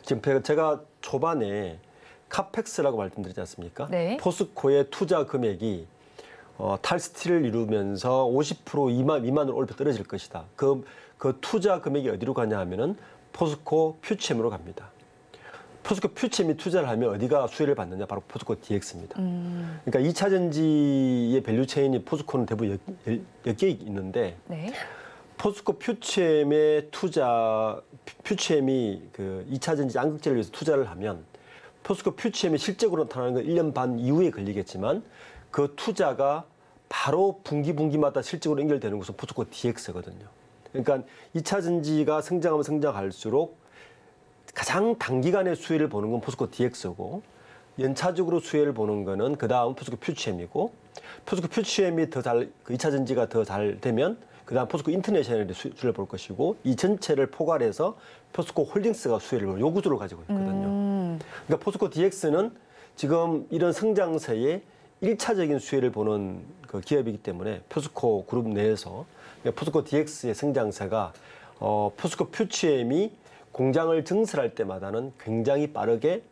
지금 제가 초반에 카펙스라고 말씀드리지 않습니까? 네. 포스코의 투자 금액이 탈스틸을 이루면서 50% 미만으로 올해 떨어질 것이다. 그 투자 금액이 어디로 가냐 하면은 포스코 퓨처엠으로 갑니다. 포스코 퓨처엠이 투자를 하면 어디가 수혜를 받느냐? 바로 포스코 DX입니다. 그러니까 2차 전지의 밸류체인이 포스코는 대부분 10개 있는데 네. 포스코 퓨처엠의 퓨처엠이 그 2차 전지 양극재를 위해서 투자를 하면 포스코 퓨처엠이 실적으로 나타나는 건 1년 반 이후에 걸리겠지만 그 투자가 바로 분기마다 실적으로 연결되는 것은 포스코 DX거든요. 그러니까 2차 전지가 성장하면 성장할수록 가장 단기간에 수혜를 보는 건 포스코 DX고 연차적으로 수혜를 보는 거는 그다음 포스코 퓨처엠이고 포스코 퓨처엠이 더 잘, 그 2차 전지가 더 잘 되면 그다음 포스코 인터내셔널이 수혜를 볼 것이고 이 전체를 포괄해서 포스코 홀딩스가 수혜를 볼 요 구조를 가지고 있거든요. 그러니까 포스코 DX는 지금 이런 성장세에 1차적인 수혜를 보는 그 기업이기 때문에 포스코 그룹 내에서 포스코 DX의 성장세가 포스코 퓨처엠이 공장을 증설할 때마다는 굉장히 빠르게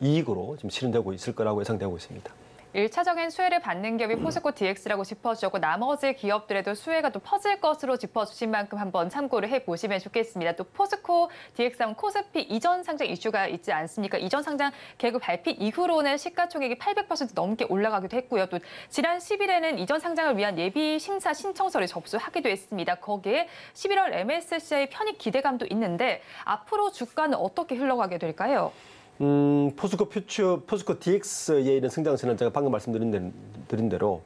이익으로 지금 실현되고 있을 거라고 예상되고 있습니다. 1차적인 수혜를 받는 기업이 포스코 DX라고 짚어주셨고 나머지 기업들에도 수혜가 또 퍼질 것으로 짚어주신 만큼 한번 참고를 해보시면 좋겠습니다. 또 포스코 DX하면 코스피 이전 상장 이슈가 있지 않습니까? 이전 상장 계획 발표 이후로는 시가총액이 800% 넘게 올라가기도 했고요. 또 지난 10일에는 이전 상장을 위한 예비 심사 신청서를 접수하기도 했습니다. 거기에 11월 MSCI 편입 기대감도 있는데 앞으로 주가는 어떻게 흘러가게 될까요? 포스코 DX의 이런 성장세는 제가 방금 말씀드린 대로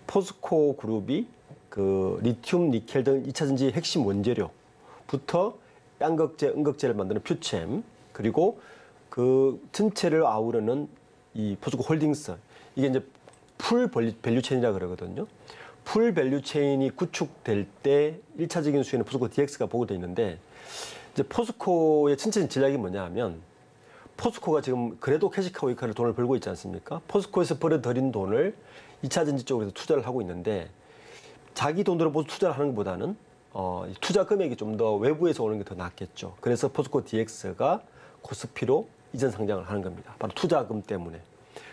포스코 그룹이 그 리튬, 니켈 등 2차 전지 핵심 원재료부터 양극재, 음극재를 만드는 퓨챔 그리고 그 전체를 아우르는 이 포스코 홀딩스 이게 이제 풀 밸류체인이라 그러거든요. 풀 밸류체인이 구축될 때 1차적인 수혜는 포스코 DX가 보고 돼 있는데 이제 포스코의 전체적인 전략이 뭐냐 하면 포스코가 지금 그래도 캐시카우 역할을 돈을 벌고 있지 않습니까? 포스코에서 벌어들인 돈을 2차 전지 쪽으로 투자를 하고 있는데 자기 돈으로 투자를 하는 것보다는 투자 금액이 좀 더 외부에서 오는 게 더 낫겠죠. 그래서 포스코 DX가 코스피로 이전 상장을 하는 겁니다. 바로 투자금 때문에.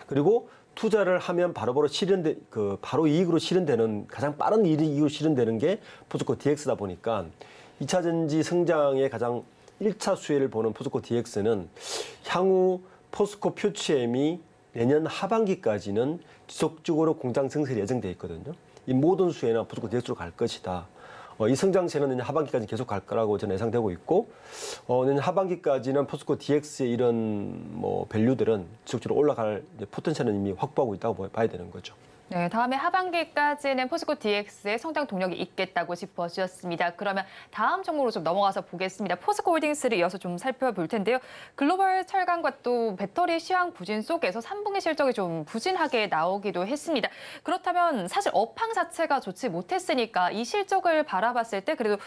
그리고 투자를 하면 바로 바로 이익으로 실현되는 가장 빠른 이익으로 실현되는 게 포스코 DX다 보니까 2차 전지 성장의 가장 1차 수혜를 보는 포스코 DX는 향후 포스코 퓨치엠이 내년 하반기까지는 지속적으로 공장 증설이 예정돼 있거든요. 이 모든 수혜는 포스코 DX로 갈 것이다. 이 성장세는 내년 하반기까지 계속 갈 거라고 저는 예상되고 있고 내년 하반기까지는 포스코 DX의 이런 밸류들은 지속적으로 올라갈 포텐셜은 이미 확보하고 있다고 봐야 되는 거죠. 네, 다음에 하반기까지는 포스코 DX의 성장 동력이 있겠다고 짚어주셨습니다. 그러면 다음 종목으로 좀 넘어가서 보겠습니다. 포스코 홀딩스를 이어서 좀 살펴볼 텐데요. 글로벌 철강과 또 배터리 시황 부진 속에서 3분기 실적이 좀 부진하게 나오기도 했습니다. 그렇다면 사실 업황 자체가 좋지 못했으니까 이 실적을 바라봤을 때 그래도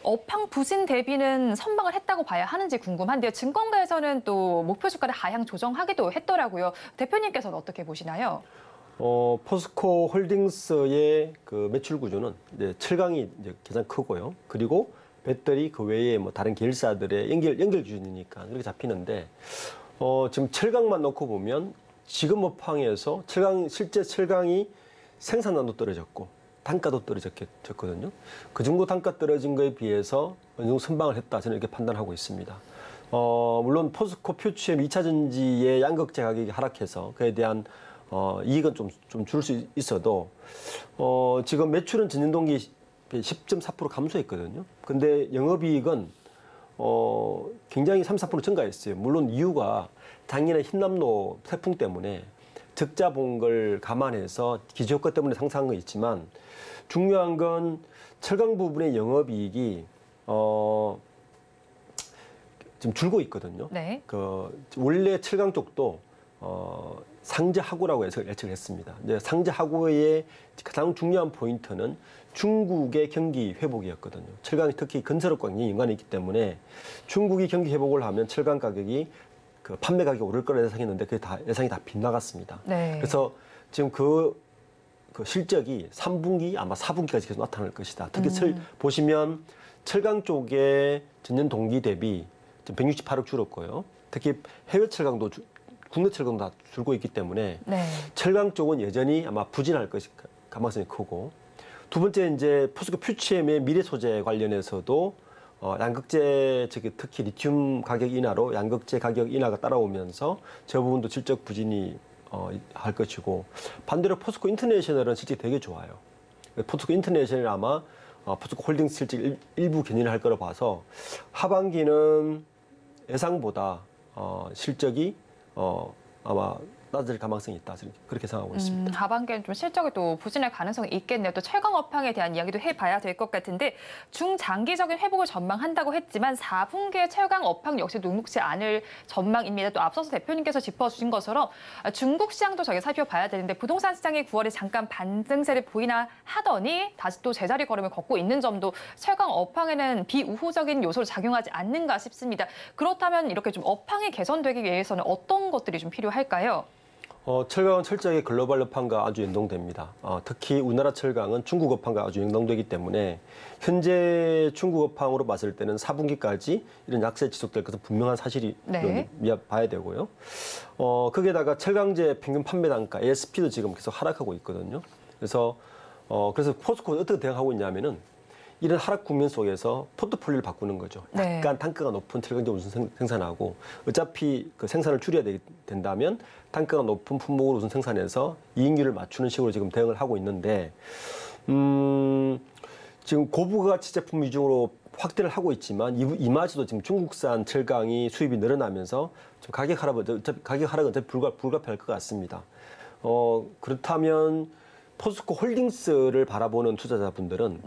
업황 부진 대비는 선방을 했다고 봐야 하는지 궁금한데요. 증권가에서는 또 목표 주가를 하향 조정하기도 했더라고요. 대표님께서는 어떻게 보시나요? 포스코 홀딩스의 그 매출 구조는 이제 철강이 이제 가장 크고요. 그리고 배터리 그 외에 다른 계열사들의 연결 기준이니까 이렇게 잡히는데 지금 철강만 놓고 보면 지금 업황에서 실제 철강이 생산량도 떨어졌고 단가도 떨어졌거든요. 그 정도 단가 떨어진 거에 비해서 어느 정도 선방을 했다 저는 이렇게 판단하고 있습니다. 물론 포스코 퓨치엠 2차 전지의 양극재 가격이 하락해서 그에 대한 이익은 좀 줄 수 있어도 지금 매출은 전년 동기 10.4% 감소했거든요. 근데 영업이익은 굉장히 3~4% 증가했어요. 물론 이유가 작년에 흰남노 태풍 때문에 적자 본 걸 감안해서 기저효과 때문에 상승한 거 있지만 중요한 건 철강 부분의 영업이익이 지금 줄고 있거든요. 네. 원래 철강 쪽도 상저하구라고 예측을 했습니다. 이제 상저하구의 가장 중요한 포인트는 중국의 경기 회복이었거든요. 철강이 특히 건설업과 연관이 있기 때문에 중국이 경기 회복을 하면 철강 가격이 판매 가격이 오를 거라 예상했는데 그게 예상이 다 빗나갔습니다. 네. 그래서 지금 그 실적이 3분기 아마 4분기까지 계속 나타날 것이다. 특히 보시면 철강 쪽에 전년 동기 대비 168억 줄었고요. 특히 해외 철강도 국내 철강도 다 줄고 있기 때문에 네. 철강 쪽은 여전히 아마 부진할 가능성이 크고 두 번째 이제 포스코 퓨치엠의 미래 소재 관련해서도 양극재 특히 리튬 가격 인하로 양극재 가격 인하가 따라오면서 저 부분도 실적 부진이 할 것이고 반대로 포스코 인터내셔널은 실적이 되게 좋아요. 포스코 인터내셔널 아마 포스코 홀딩스 실적 일부 견인을 할 거로 봐서 하반기는 예상보다 실적이 아마 낮을 가능성이 있다. 그렇게 생각하고 있습니다. 하반기에는 좀 실적이 또 부진할 가능성이 있겠네요. 또 철강 업황에 대한 이야기도 해봐야 될 것 같은데 중장기적인 회복을 전망한다고 했지만 4분기의 철강 업황 역시 녹록지 않을 전망입니다. 또 앞서서 대표님께서 짚어주신 것처럼 중국 시장도 저희 살펴봐야 되는데 부동산 시장이 9월에 잠깐 반등세를 보이나 하더니 다시 또 제자리 걸음을 걷고 있는 점도 철강 업황에는 비우호적인 요소로 작용하지 않는가 싶습니다. 그렇다면 이렇게 좀 업황이 개선되기 위해서는 어떤 것들이 좀 필요할까요? 철강은 철저하게 글로벌 업황과 아주 연동됩니다. 특히 우리나라 철강은 중국 업황과 아주 연동되기 때문에 현재 중국 업황으로 봤을 때는 4분기까지 이런 약세 지속될 것은 분명한 사실이 봐야 되고요. 거기에다가 철강제 평균 판매 단가 ASP도 지금 계속 하락하고 있거든요. 그래서 포스코는 어떻게 대응하고 있냐면은 이런 하락 국면 속에서 포트폴리오를 바꾸는 거죠. 약간 단가가 높은 철강제 우선 생산하고 어차피 그 생산을 줄여야 된다면 단가가 높은 품목을 우선 생산해서 이익률을 맞추는 식으로 지금 대응을 하고 있는데 지금 고부가치 제품 위주로 확대를 하고 있지만 이마저도 지금 중국산 철강이 수입이 늘어나면서 좀 가격 하락은 어차피 불가피할 것 같습니다. 그렇다면 포스코 홀딩스를 바라보는 투자자분들은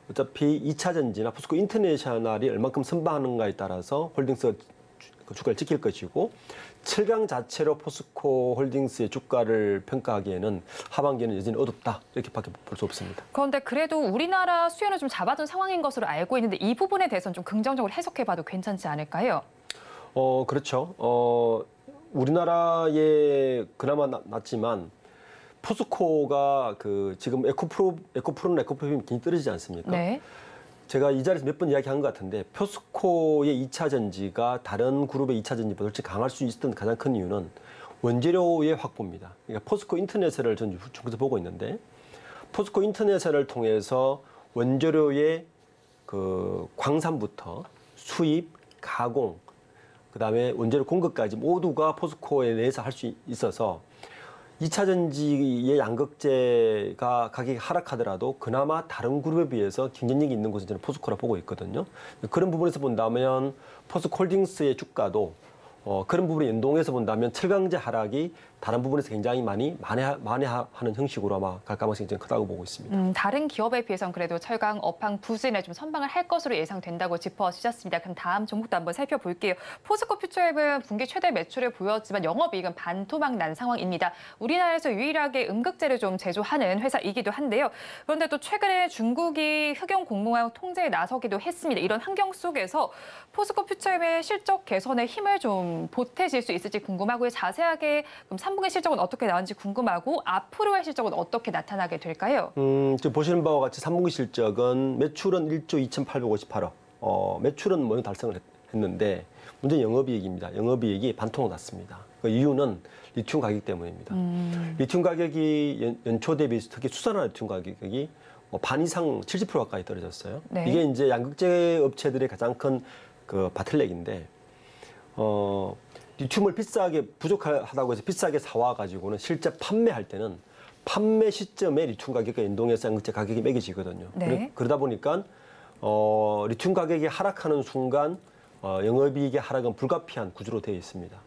어차피 2차 전지나 포스코 인터내셔널이 얼만큼 선방하는가에 따라서 홀딩스가 주가를 지킬 것이고 철강 자체로 포스코 홀딩스의 주가를 평가하기에는 하반기에는 여전히 어둡다 이렇게밖에 볼 수 없습니다. 그런데 그래도 우리나라 수요는 좀 잡아둔 상황인 것으로 알고 있는데 이 부분에 대해서는 좀 긍정적으로 해석해봐도 괜찮지 않을까요? 그렇죠. 우리나라에 그나마 낫지만 포스코가 지금 에코프로는 에코프로는 굉장히 떨어지지 않습니까? 제가 이 자리에서 몇 번 이야기한 것 같은데 포스코의 2차 전지가 다른 그룹의 2차 전지보다 훨씬 강할 수 있었던 가장 큰 이유는 원재료의 확보입니다. 그러니까 포스코 인터내셔널을 전 중국에서 보고 있는데 포스코 인터내셔널을 통해서 원재료의 광산부터 수입, 가공, 그다음에 원재료 공급까지 모두가 포스코에 내에서 할 수 있어서 2차 전지의 양극재가 가격이 하락하더라도 그나마 다른 그룹에 비해서 경쟁력이 있는 곳은 저는 포스코라 보고 있거든요. 그런 부분에서 본다면 포스코 홀딩스의 주가도 그런 부분에 연동해서 본다면 철강제 하락이 다른 부분에서 굉장히 만회하는 형식으로 아마 갈 가능성이 좀 크다고 보고 있습니다. 다른 기업에 비해서는 그래도 철강 업황 부진에 좀 선방을 할 것으로 예상된다고 짚어주셨습니다. 그럼 다음 종목도 한번 살펴볼게요. 포스코 퓨처앱은 분기 최대 매출을 보였지만 영업이익은 반토막 난 상황입니다. 우리나라에서 유일하게 음극재를 좀 제조하는 회사이기도 한데요. 그런데 또 최근에 중국이 흑용 공무원 통제에 나서기도 했습니다. 이런 환경 속에서 포스코 퓨처앱의 실적 개선에 힘을 좀 보태실 수 있을지 궁금하고요. 자세하게 그럼 3분기 실적은 어떻게 나왔는지 궁금하고 앞으로의 실적은 어떻게 나타나게 될까요? 지금 보시는 바와 같이 3분기 실적은 매출은 1조 2,858억. 매출은 먼저 달성을 했는데 문제는 영업이익입니다. 영업이익이 반토막 났습니다. 그 이유는 리튬 가격 때문입니다. 리튬 가격이 연초 대비 특히 수산화 리튬 가격이 반 이상 70% 가까이 떨어졌어요. 이게 이제 양극재 업체들의 가장 큰 바틀렉인데 리튬을 부족하다고 해서 비싸게 사와가지고는 실제 판매할 때는 판매 시점에 리튬 가격과 연동해서 양극재 가격이 매겨지거든요. 그러다 보니까 리튬 가격이 하락하는 순간 영업이익의 하락은 불가피한 구조로 되어 있습니다.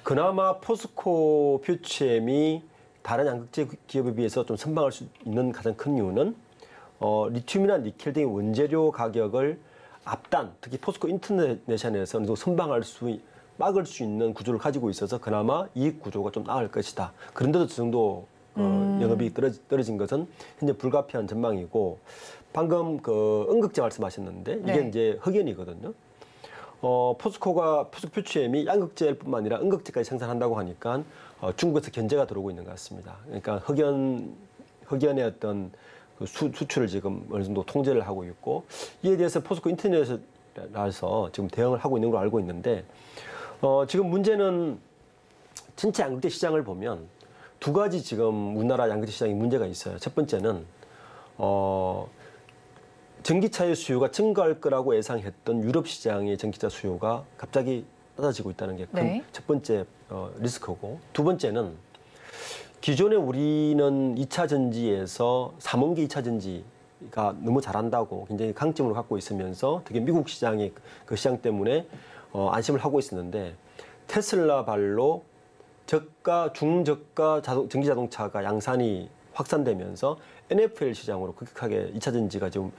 그나마 포스코 퓨처엠이 다른 양극재 기업에 비해서 좀 선방할 수 있는 가장 큰 이유는 리튬이나 니켈 등의 원재료 가격을 앞단, 특히 포스코 인터내셔널에서 어느 정도 막을 수 있는 구조를 가지고 있어서 그나마 이익 구조가 좀 나을 것이다. 그런데도 저 정도 영업이익이 떨어진 것은 현재 불가피한 전망이고 방금 음극재 말씀하셨는데 이게 이제 흑연이거든요. 포스코 퓨처엠이 양극재뿐만 아니라 음극재까지 생산한다고 하니까 중국에서 견제가 들어오고 있는 것 같습니다. 그러니까 흑연의 어떤 수출을 지금 어느 정도 통제를 하고 있고 이에 대해서 포스코 인터내셔널에서 지금 대응을 하고 있는 걸로 알고 있는데 지금 문제는 전체 양극재 시장을 보면 두 가지 지금 우리나라 양극재 시장에 문제가 있어요. 첫 번째는 전기차의 수요가 증가할 거라고 예상했던 유럽 시장의 전기차 수요가 갑자기 낮아지고 있다는 게 큰 첫 번째 리스크고 두 번째는 기존에 우리는 2차 전지에서 3원기 2차 전지가 너무 잘한다고 굉장히 강점을 갖고 있으면서 특히 미국 시장의 그 시장 때문에 안심을 하고 있었는데 테슬라 발로 중저가 전기 자동차가 양산이 확산되면서 NFL 시장으로 급격하게 2차 전지가 좀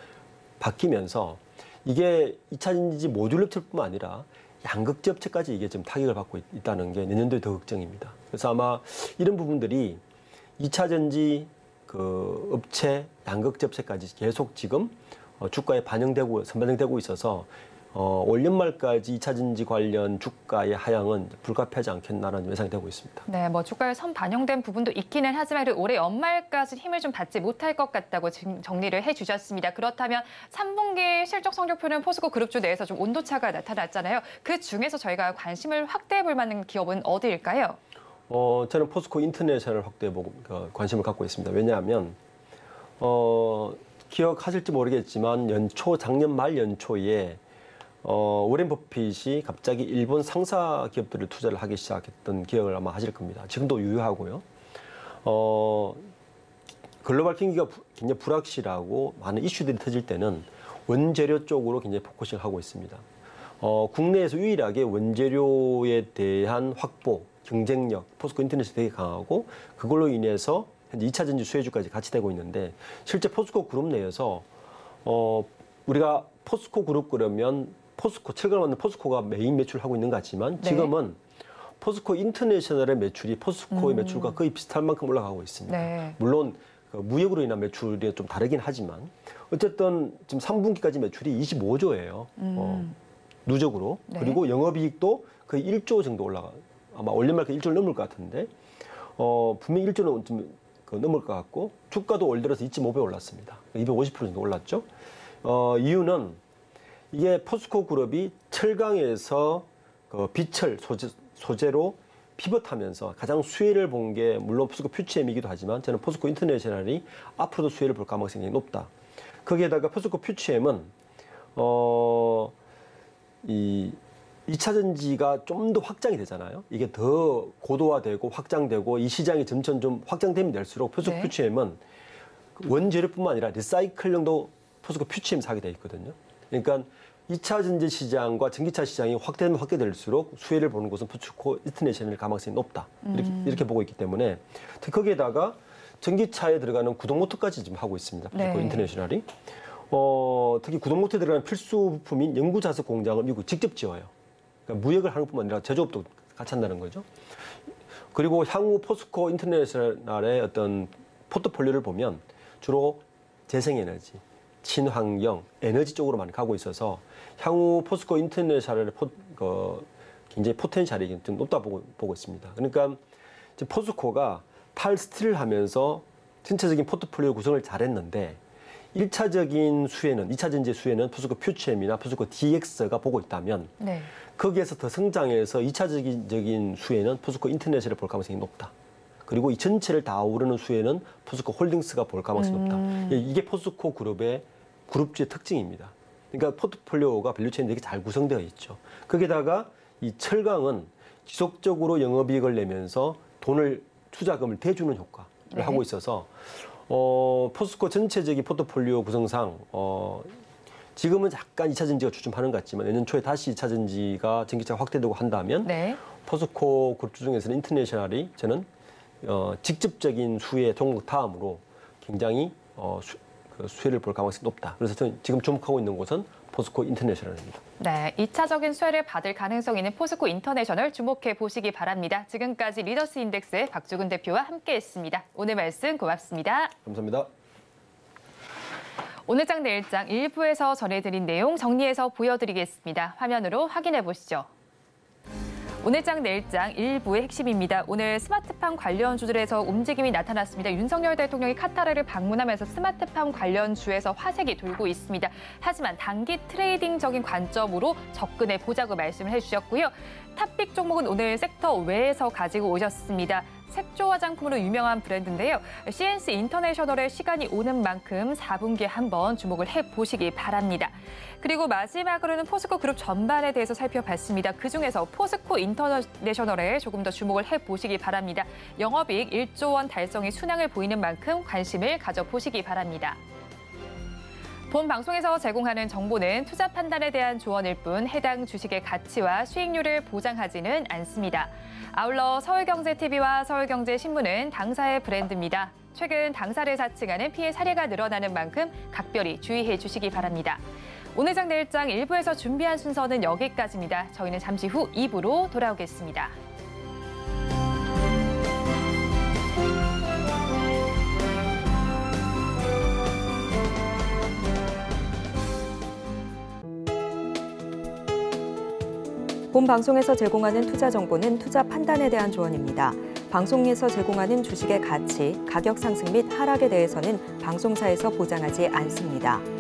바뀌면서 이게 2차 전지 모듈 업체뿐만 아니라 양극재 업체까지 이게 좀 타격을 받고 있다는 게 내년도에 더 걱정입니다. 그래서 아마 이런 부분들이 2차 전지 업체, 양극재 업체까지 계속 지금 주가에 선반영되고 있어서 올 연말까지 2차 전지 관련 주가의 하향은 불가피하지 않겠나라는 예상이 되고 있습니다. 네, 뭐 주가에 선 반영된 부분도 있기는 하지만 올해 연말까지 힘을 좀 받지 못할 것 같다고 지금 정리를 해주셨습니다. 그렇다면 3분기 실적 성적표는 포스코 그룹주 내에서 좀 온도차가 나타났잖아요. 그 중에서 저희가 관심을 확대해 볼 만한 기업은 어디일까요? 저는 포스코 인터내셔널 확대해보고 관심을 갖고 있습니다. 왜냐하면 기억하실지 모르겠지만 작년 말 연초에 워렌 버핏이 갑자기 일본 상사 기업들을 투자를 하기 시작했던 기억을 아마 하실 겁니다. 지금도 유효하고요. 글로벌 경기가 굉장히 불확실하고 많은 이슈들이 터질 때는 원재료 쪽으로 굉장히 포커싱을 하고 있습니다. 국내에서 유일하게 원재료에 대한 확보, 경쟁력, 포스코 인터넷이 되게 강하고 그걸로 인해서 현재 2차 전지 수혜주까지 같이 되고 있는데 실제 포스코 그룹 내에서 우리가 포스코 그룹 그러면 포스코, 철강을 만든 포스코가 메인 매출하고 있는 것 같지만 지금은 포스코 인터내셔널의 매출이 포스코의 매출과 거의 비슷할 만큼 올라가고 있습니다. 네. 물론 무역으로 인한 매출이 좀 다르긴 하지만 어쨌든 지금 3분기까지 매출이 25조예요. 누적으로. 네. 그리고 영업이익도 거의 1조 정도 올라가. 아마 올 연말까지 1조를 넘을 것 같은데 분명히 1조는 좀 넘을 것 같고 주가도 올 들어서 2.5배 올랐습니다. 250% 정도 올랐죠. 이유는 이게 포스코 그룹이 철강에서 비철 소재로 피벗하면서 가장 수혜를 본 게 물론 포스코 퓨처엠이기도 하지만 저는 포스코 인터내셔널이 앞으로도 수혜를 볼 가능성이 높다. 거기에다가 포스코 퓨처엠은 이 2차 전지가 좀 더 확장이 되잖아요. 이게 더 고도화되고 확장되고 이 시장이 점점 좀 확장되면 될수록 포스코 퓨처엠은 원재료뿐만 아니라 리사이클용도 포스코 퓨처엠 사게 돼 있거든요. 그러니까 2차 전지 시장과 전기차 시장이 확대되면 확대될수록 수혜를 보는 곳은 포스코 인터내셔널 가능성이 높다. 이렇게 보고 있기 때문에 거기에다가 전기차에 들어가는 구동모터까지 지금 하고 있습니다. 포스코 인터내셔널이. 특히 구동모터에 들어가는 필수 부품인 연구자석 공장을 미국 직접 지어요. 그러니까 무역을 하는 뿐만 아니라 제조업도 같이 한다는 거죠. 그리고 향후 포스코 인터내셔널의 어떤 포트폴리오를 보면 주로 재생에너지, 친환경, 에너지 쪽으로 많이 가고 있어서 향후 포스코 인터내셔널의 굉장히 포텐셜이 좀 높다 보고 있습니다. 그러니까 지금 포스코가 탈스틸을 하면서 전체적인 포트폴리오 구성을 잘했는데 1차적인 수혜는, 2차 전지의 수혜는 포스코 퓨처엠이나 포스코 DX가 보고 있다면 거기에서 더 성장해서 2차적인 수혜는 포스코 인터내셔널을 볼 가능성이 높다. 그리고 이 전체를 다 아우르는 수혜는 포스코 홀딩스가 볼 가능성이 높다. 이게 포스코 그룹의 그룹주의 특징입니다. 그러니까 포트폴리오가 밸류체인이 되게 잘 구성되어 있죠. 거기다가 이 철강은 지속적으로 영업이익을 내면서 투자금을 대주는 효과를 하고 있어서 포스코 전체적인 포트폴리오 구성상 지금은 약간 2차 전지가 주춤하는 것 같지만 내년 초에 다시 2차 전지가 전기차가 확대되고 한다면 포스코 그룹주 중에서는 인터내셔널이 저는 직접적인 수혜 종목 다음으로 굉장히 수혜를 볼 가능성이 높다. 그래서 저는 지금 주목하고 있는 곳은 포스코 인터내셔널입니다. 네, 2차적인 수혜를 받을 가능성이 있는 포스코 인터내셔널 주목해 보시기 바랍니다. 지금까지 리더스 인덱스의 박주근 대표와 함께했습니다. 오늘 말씀 고맙습니다. 감사합니다. 오늘장 내일장 1부에서 전해드린 내용 정리해서 보여드리겠습니다. 화면으로 확인해 보시죠. 오늘장 내일장 1부의 핵심입니다. 오늘 스마트팜 관련주들에서 움직임이 나타났습니다. 윤석열 대통령이 카타르를 방문하면서 스마트팜 관련주에서 화색이 돌고 있습니다. 하지만 단기 트레이딩적인 관점으로 접근해 보자고 말씀을 해주셨고요. 탑픽 종목은 오늘 섹터 외에서 가지고 오셨습니다. 색조 화장품으로 유명한 브랜드인데요. CNC 인터내셔널의 시간이 오는 만큼 4분기에 한번 주목을 해보시기 바랍니다. 그리고 마지막으로는 포스코 그룹 전반에 대해서 살펴봤습니다. 그중에서 포스코 인터내셔널에 조금 더 주목을 해보시기 바랍니다. 영업이익 1조 원 달성의 순항을 보이는 만큼 관심을 가져보시기 바랍니다. 본 방송에서 제공하는 정보는 투자 판단에 대한 조언일 뿐 해당 주식의 가치와 수익률을 보장하지는 않습니다. 아울러 서울경제TV와 서울경제신문은 당사의 브랜드입니다. 최근 당사를 사칭하는 피해 사례가 늘어나는 만큼 각별히 주의해 주시기 바랍니다. 오늘장 내일장 1부에서 준비한 순서는 여기까지입니다. 저희는 잠시 후 2부로 돌아오겠습니다. 본 방송에서 제공하는 투자 정보는 투자 판단에 대한 조언입니다. 방송에서 제공하는 주식의 가치, 가격 상승 및 하락에 대해서는 방송사에서 보장하지 않습니다.